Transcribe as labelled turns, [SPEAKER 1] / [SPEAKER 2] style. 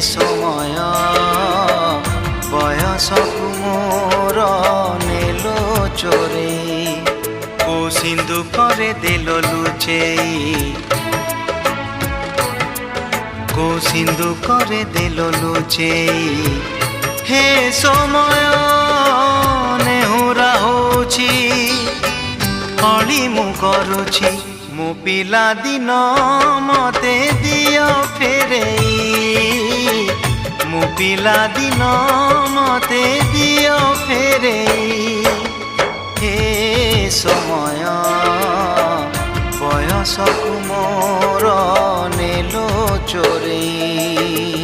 [SPEAKER 1] समय बयसकु मोर नेलो चोरेई को सिंधुकरे देलो लुचेई को सिंधुकरे देलो लुचेई हे समय नेहुरा होछि अली मु करुछि मो पिला दिन मते दियो फेरेई मो पिला दिन मते दियो फेरेई हे समय बयसकु मोर नेलो चोरेई।